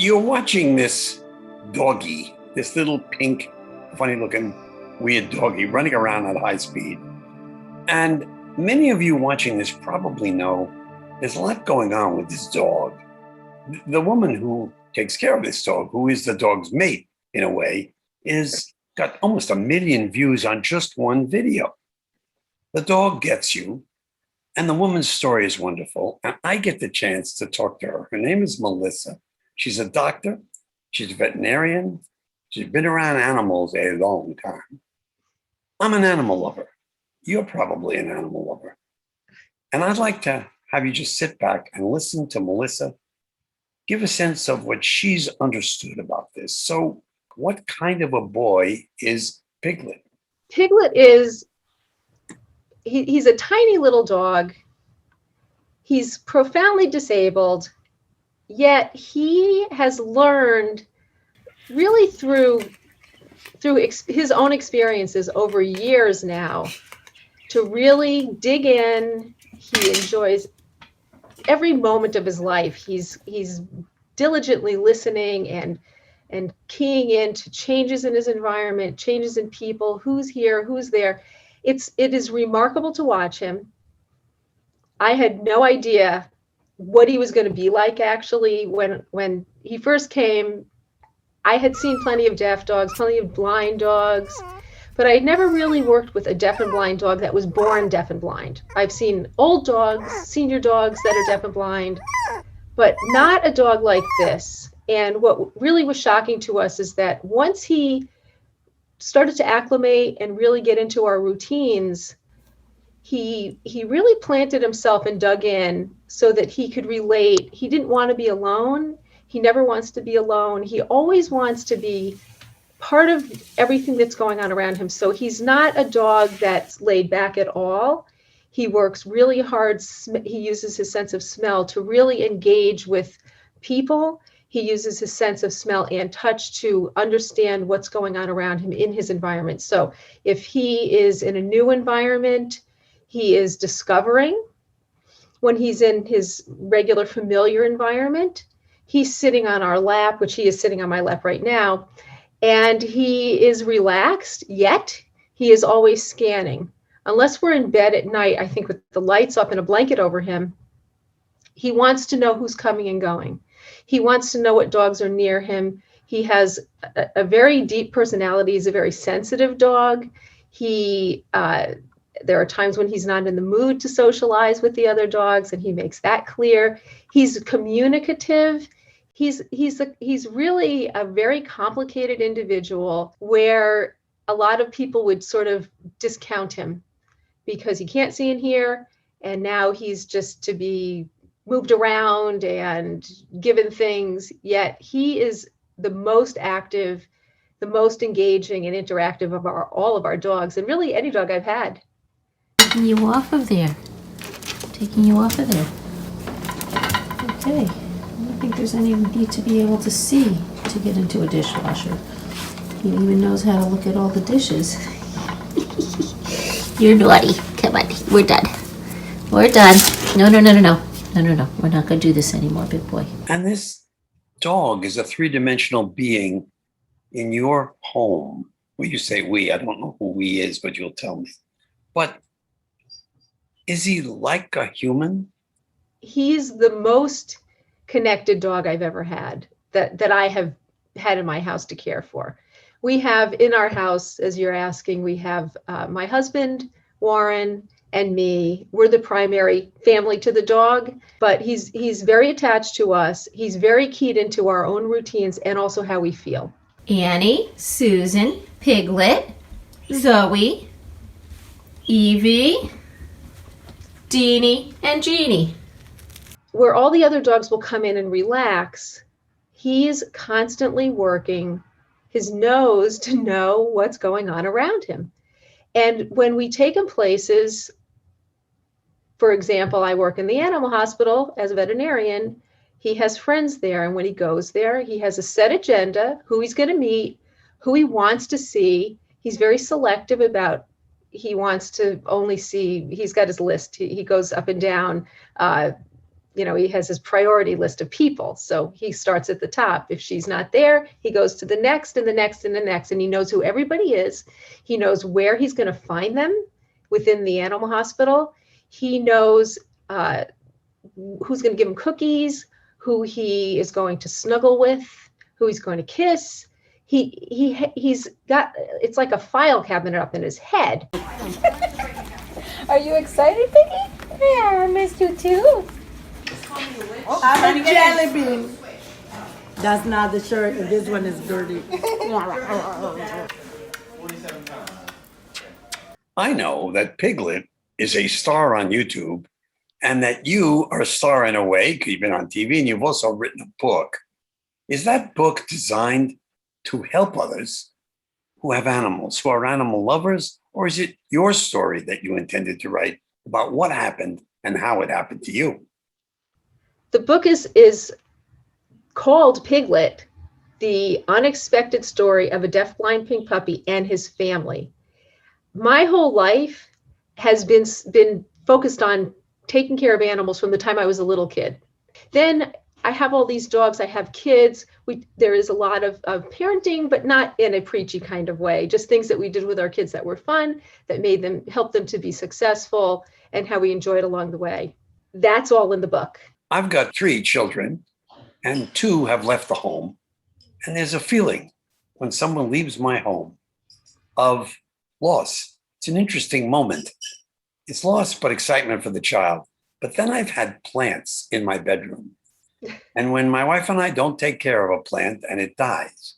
You're watching this doggie, this little pink, funny looking, weird doggie running around at high speed. And many of you watching this probably know there's a lot going on with this dog. The woman who takes care of this dog, who is the dog's mate in a way, is got almost 1 million views on just one video. The dog gets you, and the woman's story is wonderful. And I get the chance to talk to her. Her name is Melissa. She's a doctor. She's a veterinarian. She's been around animals a long time. I'm an animal lover. You're probably an animal lover. And I'd like to have you just sit back and listen to Melissa give a sense of what she's understood about this. So what kind of a boy is Piglet? Piglet is, he's a tiny little dog. He's profoundly disabled, yet he has learned really through his own experiences over years now to really dig in. He enjoys every moment of his life. He's diligently listening and keying into changes in his environment, changes in people, who's here, who's there. It is remarkable to watch him. I had no idea what he was going to be like, actually. When he first came, I had seen plenty of deaf dogs, plenty of blind dogs, but I had never really worked with a deaf and blind dog that was born deaf and blind. I've seen old dogs, senior dogs that are deaf and blind, but not a dog like this. And what really was shocking to us is that once he started to acclimate and really get into our routines, he really planted himself and dug in so that he could relate. He didn't want to be alone. He never wants to be alone. He always wants to be part of everything that's going on around him. So he's not a dog that's laid back at all. He works really hard. He uses his sense of smell to really engage with people. He uses his sense of smell and touch to understand what's going on around him in his environment. So if he is in a new environment, he is discovering. When he's in his regular familiar environment, he's sitting on our lap, which he is sitting on my lap right now, and he is relaxed, yet he is always scanning. Unless we're in bed at night, I think with the lights up and a blanket over him, he wants to know who's coming and going. He wants to know what dogs are near him. He has a very deep personality. He's a very sensitive dog. There are times when he's not in the mood to socialize with the other dogs, and he makes that clear. He's communicative. He's really a very complicated individual where a lot of people would sort of discount him because he can't see and hear, and now he's just to be moved around and given things, yet he is the most active, the most engaging and interactive of all of our dogs, and really any dog I've had. Taking you off of there. Okay. I don't think there's any need to be able to see to get into a dishwasher. He even knows how to look at all the dishes. You're naughty. Come on, we're done. We're done. No. We're not going to do this anymore, big boy. And this dog is a three-dimensional being in your home. Well, you say we. I don't know who we is, but you'll tell me. But is he like a human? He's the most connected dog I've ever had, that I have had in my house to care for. We have in our house, as you're asking, we have my husband, Warren, and me. We're the primary family to the dog, but he's very attached to us. He's very keyed into our own routines and also how we feel. Annie, Susan, Piglet, Zoe, Evie, Deanie, and Jeannie. Where all the other dogs will come in and relax, he's constantly working his nose to know what's going on around him. And when we take him places, for example, I work in the animal hospital as a veterinarian, he has friends there. And when he goes there, he has a set agenda, who he's going to meet, who he wants to see. He's very selective about, he wants to only see, he's got his list. He goes up and down he has his priority list of people. So he starts at the top. If she's not there, he goes to the next and the next and the next. And he knows who everybody is. He knows where he's going to find them within the animal hospital. He knows who's going to give him cookies, who he is going to snuggle with, who he's going to kiss. He's got, it's like a file cabinet up in his head. Are you excited, Piggy? Yeah, I missed you too. I'm a jelly bean. That's not the shirt, and this one is dirty. I know that Piglet is a star on YouTube and that you are a star in a way because you've been on TV and you've also written a book. Is that book designed to help others who have animals, who are animal lovers, or is it your story that you intended to write about what happened and how it happened to you? The book is called Piglet, The Unexpected Story of a Deafblind Pink Puppy and His Family. My whole life has been focused on taking care of animals from the time I was a little kid. Then I have all these dogs, I have kids. There is a lot of parenting, but not in a preachy kind of way, just things that we did with our kids that were fun, that help them to be successful, and how we enjoyed along the way. That's all in the book. I've got 3 children and 2 have left the home. And there's a feeling when someone leaves my home of loss. It's an interesting moment. It's loss, but excitement for the child. But then I've had plants in my bedroom. And when my wife and I don't take care of a plant and it dies,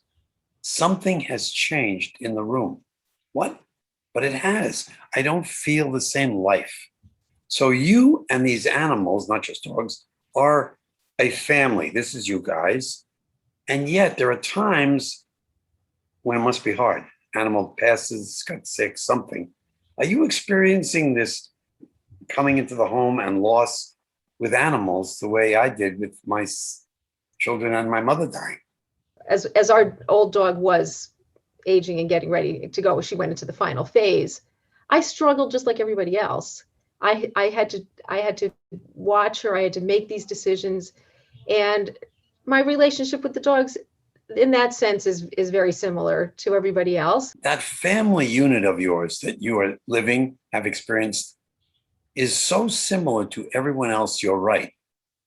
something has changed in the room. What? But it has. I don't feel the same life. So you and these animals, not just dogs, are a family. This is you guys. And yet there are times when it must be hard. Animal passes, got sick, something. Are you experiencing this coming into the home and loss with animals the way I did with my children and my mother dying? As our old dog was aging and getting ready to go, she went into the final phase. I struggled just like everybody else. I had to watch her. I had to make these decisions, and my relationship with the dogs, in that sense, is very similar to everybody else. That family unit of yours that you are living, have experienced, is so similar to everyone else, you're right,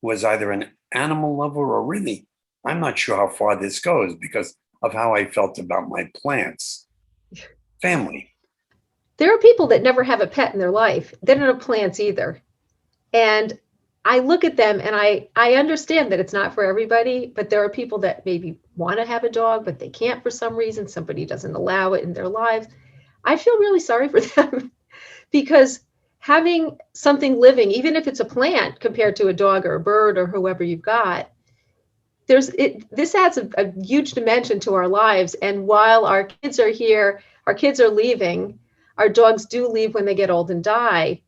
who is either an animal lover or really, I'm not sure how far this goes because of how I felt about my plants. Family. There are people that never have a pet in their life. They don't have plants either. And I look at them and I understand that it's not for everybody, but there are people that maybe want to have a dog, but they can't for some reason. Somebody doesn't allow it in their lives. I feel really sorry for them because having something living, even if it's a plant compared to a dog or a bird or whoever you've got, this adds a huge dimension to our lives. And while our kids are here, our kids are leaving, our dogs do leave when they get old and die.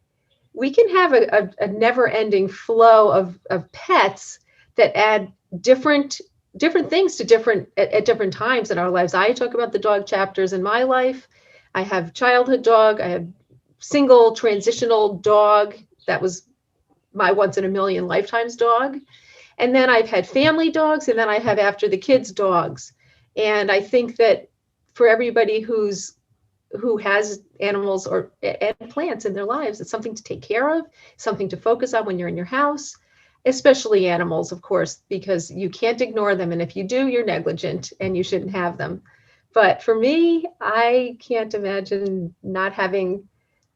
We can have a never-ending flow of pets that add different things to at different times in our lives. I talk about the dog chapters in my life. I have childhood dog. I have single transitional dog. That was my once in a million lifetimes dog. And then I've had family dogs, and then I have after the kids dogs. And I think that for everybody who has animals and plants in their lives, it's something to take care of, something to focus on when you're in your house, especially animals, of course, because you can't ignore them. And if you do, you're negligent and you shouldn't have them. But for me, I can't imagine not having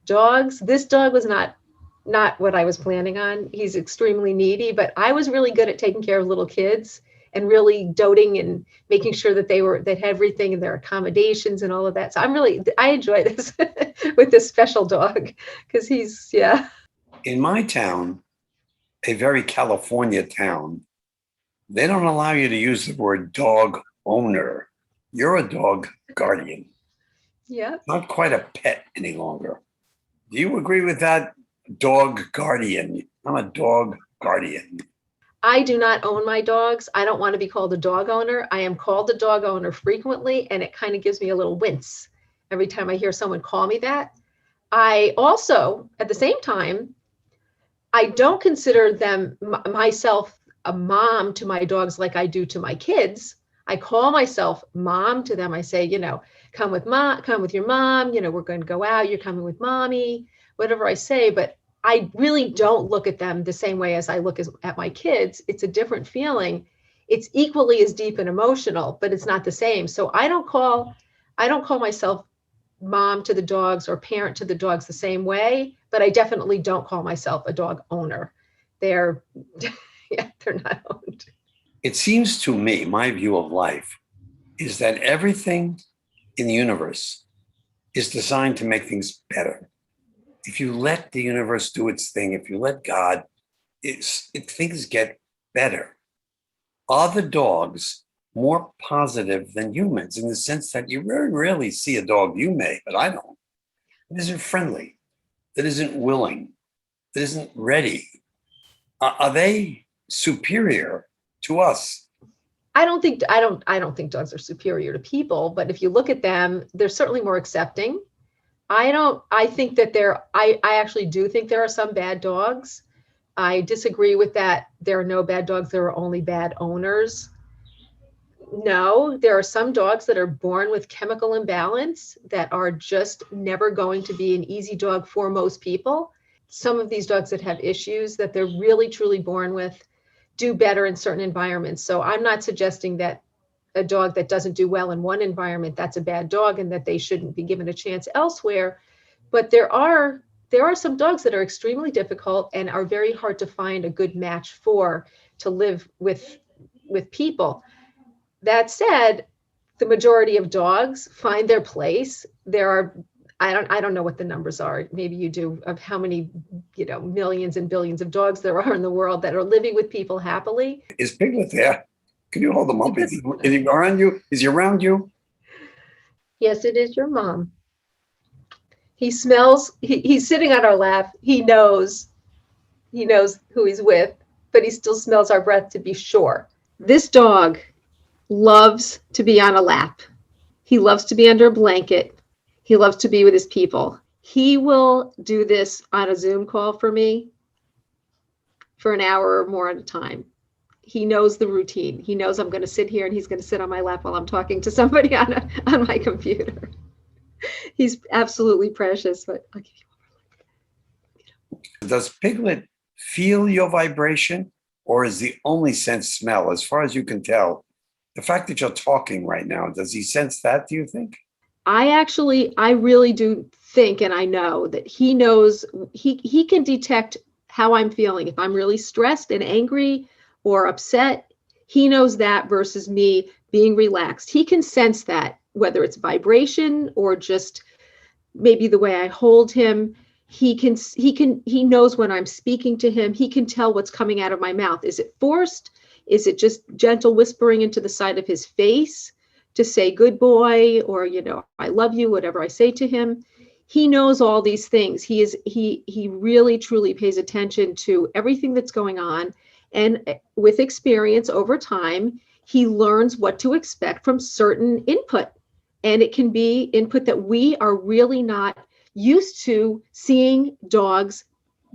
dogs. This dog was not what I was planning on. He's extremely needy, but I was really good at taking care of little kids and really doting and making sure that they had everything and their accommodations and all of that. So I enjoy this with this special dog because he's, yeah. In my town, a very California town, they don't allow you to use the word dog owner. You're a dog guardian. Yeah. Not quite a pet any longer. Do you agree with that? Dog guardian. I'm a dog guardian. I do not own my dogs. I don't want to be called a dog owner. I am called a dog owner frequently, and it kind of gives me a little wince every time I hear someone call me that. I also, at the same time, I don't consider myself a mom to my dogs like I do to my kids. I call myself mom to them. I say, come with your mom, we're going to go out, you're coming with mommy, whatever I say, but I really don't look at them the same way as I look at my kids. It's a different feeling. It's equally as deep and emotional, but it's not the same. So I don't call myself mom to the dogs or parent to the dogs the same way, but I definitely don't call myself a dog owner. They're not owned. It seems to me, my view of life is that everything in the universe is designed to make things better. If you let the universe do its thing, if you let God, things get better. Are the dogs more positive than humans in the sense that you very rarely see a dog, you may, but I don't, that isn't friendly, that isn't willing, that isn't ready? Are they superior to us? I don't think dogs are superior to people, but if you look at them, they're certainly more accepting. I think that I actually do think there are some bad dogs. I disagree with that. There are no bad dogs. There are only bad owners. No, there are some dogs that are born with chemical imbalance that are just never going to be an easy dog for most people. Some of these dogs that have issues that they're really truly born with do better in certain environments. So I'm not suggesting that a dog that doesn't do well in one environment, that's a bad dog and that they shouldn't be given a chance elsewhere. But there are some dogs that are extremely difficult and are very hard to find a good match to live with people. That said, the majority of dogs find their place. There are, I don't know what the numbers are. Maybe you do, of how many, millions and billions of dogs there are in the world that are living with people happily. Is Piglet there? Can you hold him up? Is he around you? Is he around you? Yes, it is your mom. He smells, he's sitting on our lap. He knows who he's with, but he still smells our breath to be sure. This dog loves to be on a lap. He loves to be under a blanket. He loves to be with his people. He will do this on a Zoom call for me for an hour or more at a time. He knows the routine. He knows I'm going to sit here and he's going to sit on my lap while I'm talking to somebody on my computer. He's absolutely precious, but I'll give you. Does Piglet feel your vibration, or is the only sense smell? As far as you can tell, the fact that you're talking right now, does he sense that, do you think? I really do think, and I know that he knows, he can detect how I'm feeling. If I'm really stressed and angry or upset, he knows that versus me being relaxed. He can sense that, whether it's vibration or just maybe the way I hold him. He knows when I'm speaking to him. He can tell what's coming out of my mouth. Is it forced? Is it just gentle whispering into the side of his face to say good boy, or I love you, whatever I say to him? He knows all these things. He really truly pays attention to everything that's going on. And with experience over time, he learns what to expect from certain input. And it can be input that we are really not used to seeing dogs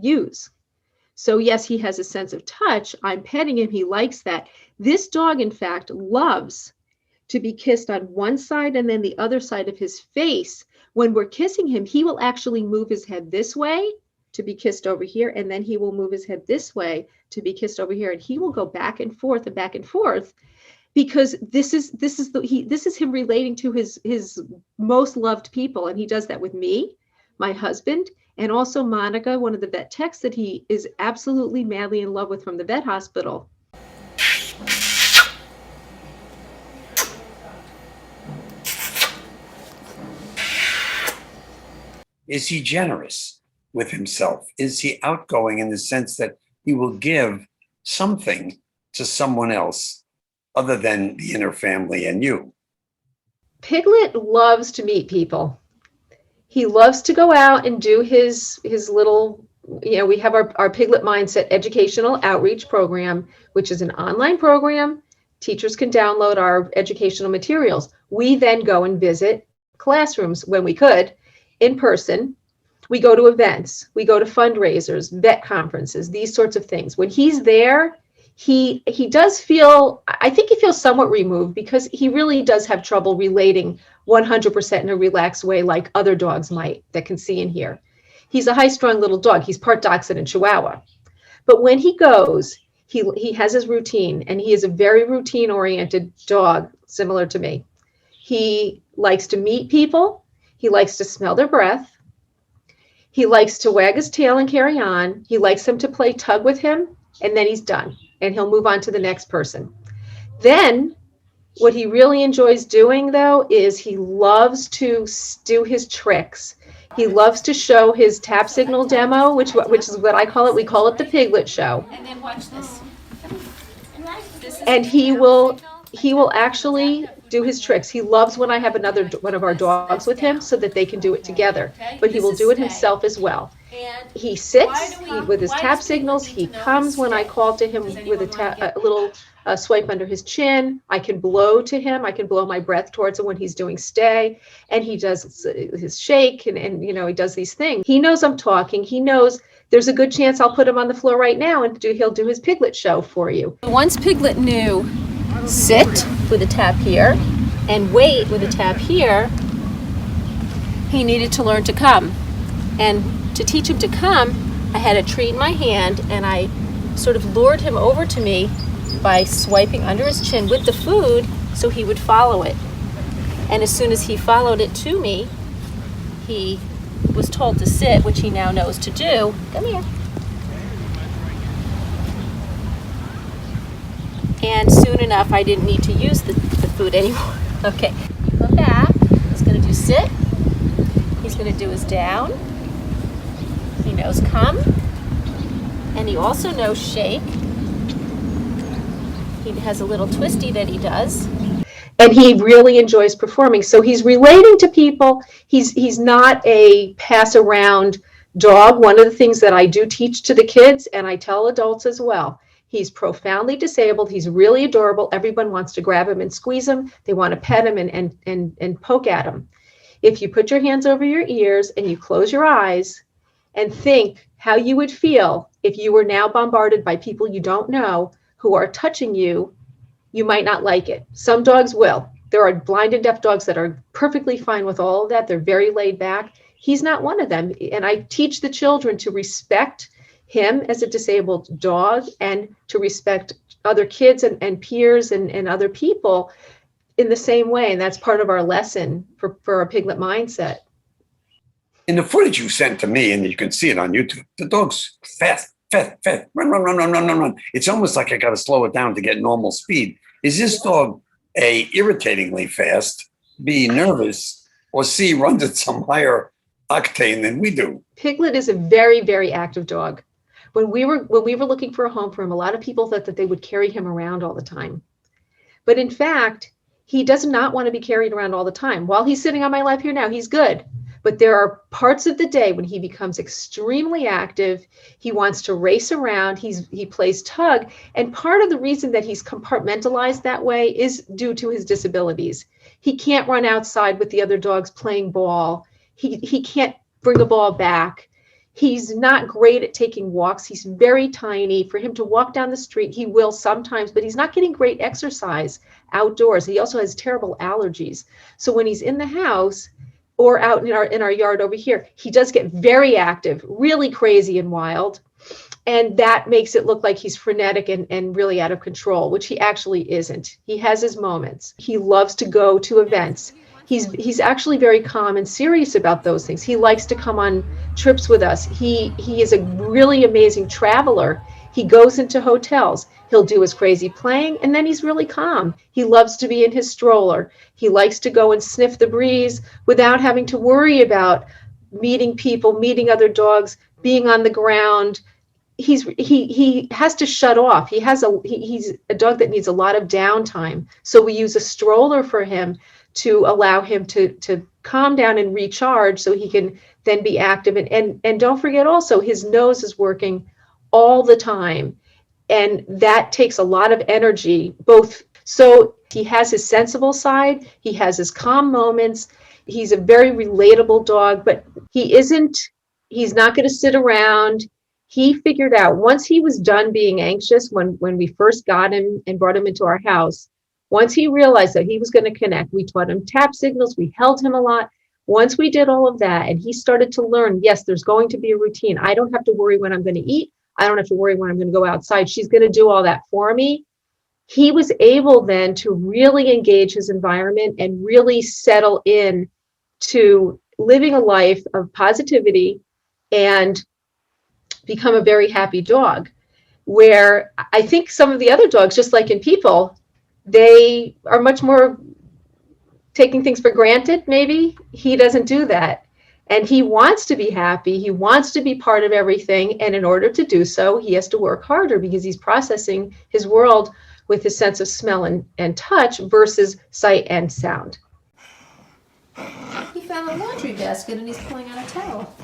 use. So yes, he has a sense of touch. I'm petting him. He likes that. This dog, in fact, loves to be kissed on one side and then the other side of his face. When we're kissing him, he will actually move his head this way to be kissed over here, and then he will move his head this way to be kissed over here, and he will go back and forth, because this is him relating to his most loved people, and he does that with me, my husband, and also Monica, one of the vet techs that he is absolutely madly in love with from the vet hospital. Is he generous with himself? Is he outgoing in the sense that he will give something to someone else other than the inner family and you? Piglet loves to meet people. He loves to go out and do his little, we have our Piglet Mindset educational outreach program, which is an online program. Teachers can download our educational materials. We then go and visit classrooms when we could in person, We go to events, we go to fundraisers, vet conferences, these sorts of things. When he's there, he does feel, I think he feels somewhat removed because he really does have trouble relating 100% in a relaxed way like other dogs might that can see and hear. He's a high-strung little dog. He's part Dachshund and Chihuahua. But when he goes, he has his routine, and he is a very routine-oriented dog, similar to me. He likes to meet people. He likes to smell their breath. He likes to wag his tail and carry on. He likes them to play tug with him, and then he's done, and he'll move on to the next person. Then what he really enjoys doing, though, is he loves to do his tricks. He loves to show his tap signal demo, which is what I call it. We call it the Piglet show. And then watch this. And he will actually do his tricks. He loves when I have one of our dogs with him so that they can do it together. But he will do it himself as well. He sits with his tap signals. He comes when I call to him with a little swipe under his chin. I can blow to him. I can blow my breath towards him when he's doing stay. And he does his shake and he does these things. He knows I'm talking. He knows there's a good chance I'll put him on the floor right now and he'll do his Piglet show for you. Once Piglet knew sit with a tap here and wait with a tap here, he needed to learn to come. And to teach him to come, I had a treat in my hand and I sort of lured him over to me by swiping under his chin with the food so he would follow it. And as soon as he followed it to me, he was told to sit, which he now knows to do. Come here. And soon enough, I didn't need to use the food anymore. Okay, you come back. He's going to do sit. He's going to do his down. He knows come. And he also knows shake. He has a little twisty that he does. And he really enjoys performing. So he's relating to people. He's not a pass around dog. One of the things that I do teach to the kids, and I tell adults as well, he's profoundly disabled. He's really adorable. Everyone wants to grab him and squeeze him. They want to pet him and poke at him. If you put your hands over your ears and you close your eyes and think how you would feel if you were now bombarded by people you don't know who are touching you, you might not like it. Some dogs will. There are blind and deaf dogs that are perfectly fine with all of that. They're very laid back. He's not one of them. And I teach the children to respect him as a disabled dog and to respect other kids and peers and other people in the same way. And that's part of our lesson for a Piglet mindset. In the footage you sent to me, and you can see it on YouTube, the dog's fast, run. It's almost like I got to slow it down to get normal speed. Is this dog A, irritatingly fast, B, nervous, or C, runs at some higher octane than we do? Piglet is a very, very active dog. When we were looking for a home for him, a lot of people thought that they would carry him around all the time. But in fact, he does not want to be carried around all the time. While he's sitting on my lap here now, he's good. But there are parts of the day when he becomes extremely active. He wants to race around. He plays tug. And part of the reason that he's compartmentalized that way is due to his disabilities. He can't run outside with the other dogs playing ball. He can't bring a ball back. He's not great at taking walks. He's very tiny. For him to walk down the street, he will sometimes, but he's not getting great exercise outdoors. He also has terrible allergies. So when he's in the house or out in our yard over here, he does get very active, really crazy and wild. And that makes it look like he's frenetic and really out of control, which he actually isn't. He has his moments. He loves to go to events. He's actually very calm and serious about those things. He likes to come on trips with us. He is a really amazing traveler. He goes into hotels. He'll do his crazy playing, and then he's really calm. He loves to be in his stroller. He likes to go and sniff the breeze without having to worry about meeting people, meeting other dogs, being on the ground. He has to shut off. He's a dog that needs a lot of downtime. So we use a stroller for him to allow him to calm down and recharge so he can then be active. And don't forget also, his nose is working all the time. And that takes a lot of energy, both. So he has his sensible side, he has his calm moments. He's a very relatable dog, but he isn't He's not going to sit around. He figured out once he was done being anxious when we first got him and brought him into our house, once he realized that he was going to connect, we taught him tap signals, we held him a lot. Once we did all of that and he started to learn, yes, there's going to be a routine. I don't have to worry when I'm going to eat. I don't have to worry when I'm going to go outside. She's going to do all that for me. He was able then to really engage his environment and really settle in to living a life of positivity and become a very happy dog. Where I think some of the other dogs, just like in people, they are much more taking things for granted, maybe. He doesn't do that. And he wants to be happy. He wants to be part of everything. And in order to do so, he has to work harder because he's processing his world with his sense of smell and touch versus sight and sound. He found a laundry basket and he's pulling out a towel.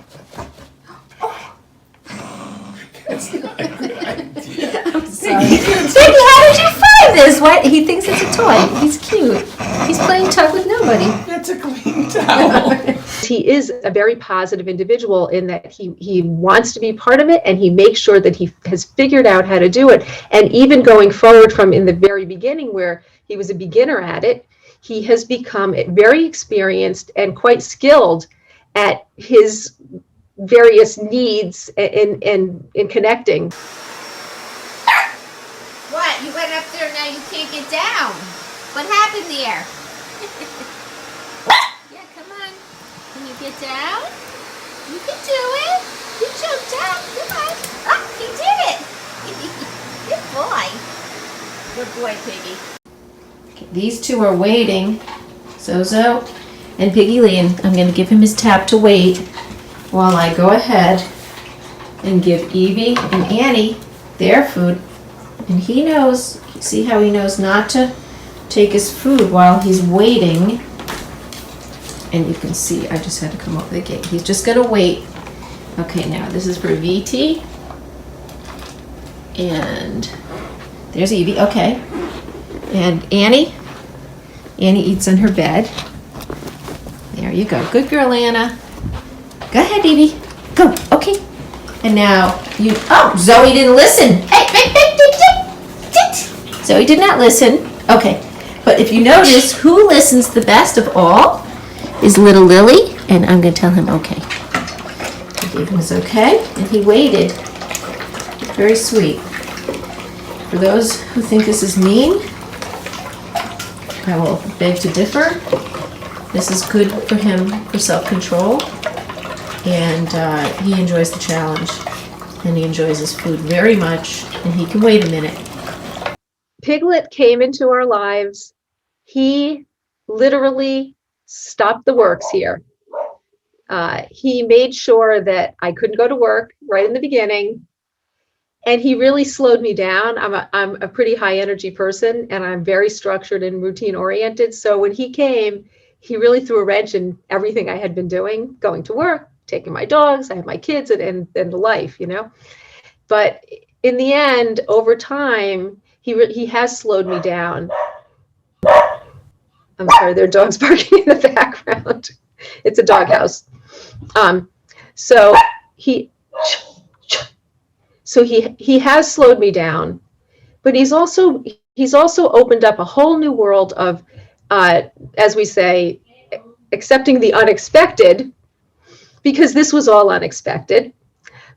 That's not a good idea. I'm sorry. Baby, how did you find this? What? He thinks it's a toy. He's cute. He's playing tug with nobody. That's a clean towel. He is a very positive individual in that he wants to be part of it, and he makes sure that he has figured out how to do it. And even going forward from in the very beginning where he was a beginner at it, he has become very experienced and quite skilled at his various needs in connecting. What? You went up there, now you can't get down. What happened there? Yeah, come on. Can you get down? You can do it. You jumped out. Come on. Oh, he did it. Good boy. Good boy, Piggy. Okay, these two are waiting. Zozo and Piggy Lee, and I'm going to give him his tap to wait while I go ahead and give Evie and Annie their food. And he knows, see how he knows not to take his food while he's waiting. And you can see, I just had to come over the gate. He's just gonna wait. Okay, now this is for VT. And there's Evie, okay. And Annie eats in her bed. There you go, good girl, Anna. Go ahead, Evie, go, okay. And now you, oh, Zoe didn't listen. Zoe did not listen. Okay, but if you notice, who listens the best of all is little Lily, and I'm going to tell him okay. I gave him his okay, and he waited. Very sweet. For those who think this is mean, I will beg to differ. This is good for him for self-control, and he enjoys the challenge, and he enjoys his food very much, and he can wait a minute. Piglet came into our lives. He literally stopped the works here. He made sure that I couldn't go to work right in the beginning. And he really slowed me down. I'm a pretty high energy person, and I'm very structured and routine oriented. So when he came, he really threw a wrench in everything I had been doing, going to work, taking my dogs, I have my kids and the life, you know. But in the end, over time, he has slowed me down. I'm sorry, there are dogs barking in the background. It's a doghouse. So he has slowed me down, but he's also opened up a whole new world of, as we say, accepting the unexpected, because this was all unexpected.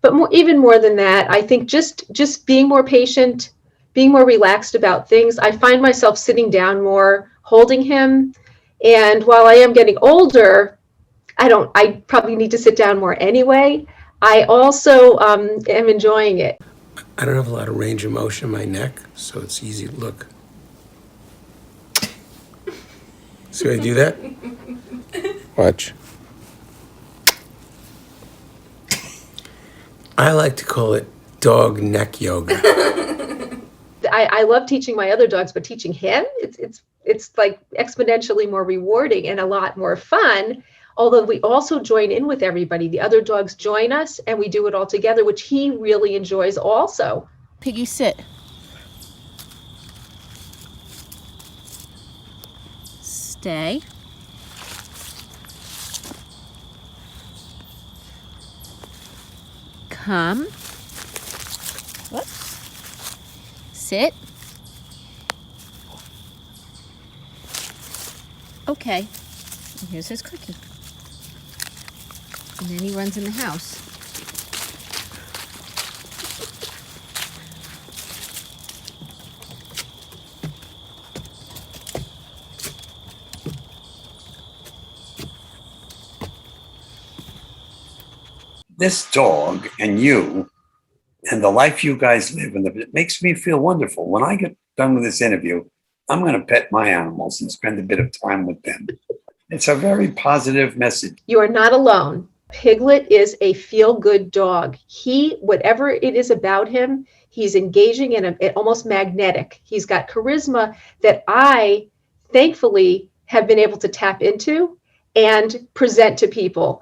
But even more than that, I think just being more patient, being more relaxed about things. I find myself sitting down more, holding him. And while I am getting older, I probably need to sit down more anyway. I also am enjoying it. I don't have a lot of range of motion in my neck, so it's easy to look. See how I do that? Watch. I like to call it dog neck yoga. I love teaching my other dogs, but teaching him, it's like exponentially more rewarding and a lot more fun. Although we also join in with everybody. The other dogs join us and we do it all together, which he really enjoys also. Piggy, sit. Stay. come. Whoops. Sit. Okay. And here's his cookie. And then he runs in the house. This dog and you and the life you guys live, and it makes me feel wonderful. When I get done with this interview, I'm going to pet my animals and spend a bit of time with them. It's a very positive message. You are not alone. Piglet is a feel-good dog. Whatever it is about him, he's engaging and almost magnetic. He's got charisma that I, thankfully, have been able to tap into and present to people.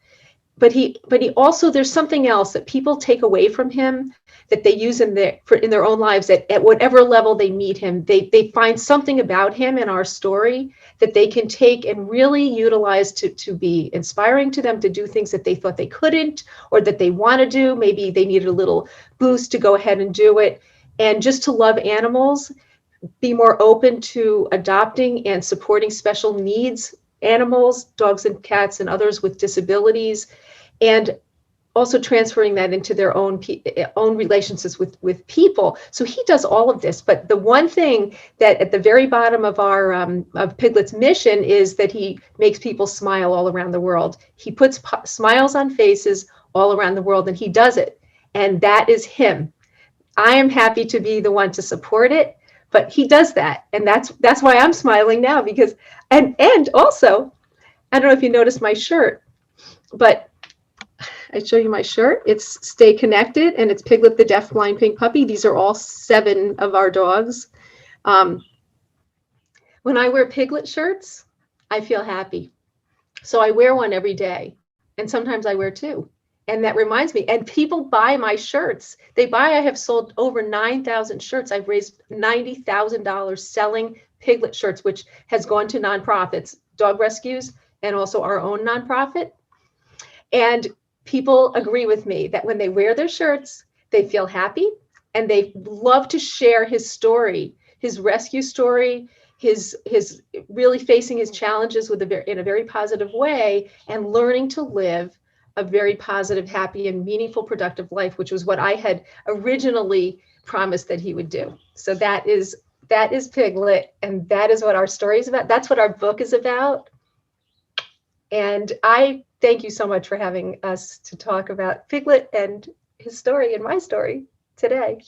But he also, there's something else that people take away from him that they use in their own lives at whatever level they meet him. They find something about him in our story that they can take and really utilize to be inspiring to them to do things that they thought they couldn't or that they want to do. Maybe they needed a little boost to go ahead and do it. And just to love animals, be more open to adopting and supporting special needs animals, dogs and cats and others with disabilities, and also transferring that into their own relationships with people. So he does all of this. But the one thing that at the very bottom of our of Piglet's mission is that he makes people smile all around the world. He puts smiles on faces all around the world, and he does it. And that is him. I am happy to be the one to support it, but he does that. And that's why I'm smiling now, because and also, I don't know if you noticed my shirt, but I show you my shirt. It's Stay Connected, and it's Piglet the Deaf Blind Pink Puppy. These are all 7 of our dogs. When I wear Piglet shirts, I feel happy. So I wear one every day, and sometimes I wear 2. And that reminds me, and people buy my shirts. I have sold over 9,000 shirts. I've raised $90,000 selling Piglet shirts, which has gone to nonprofits, dog rescues, and also our own nonprofit. And people agree with me that when they wear their shirts, they feel happy and they love to share his story, his rescue story, his really facing his challenges in a very positive way and learning to live a very positive, happy, and meaningful, productive life, which was what I had originally promised that he would do. So that is Piglet, and that is what our story is about. That's what our book is about. And I thank you so much for having us to talk about Piglet and his story and my story today.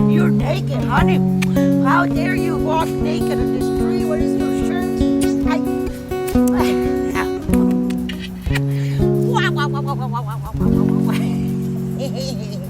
You're naked, honey. How dare you walk naked in this tree? What is your shirt? Wow, wow, wow, wow, wow, wow, wow, wow, wow, wow.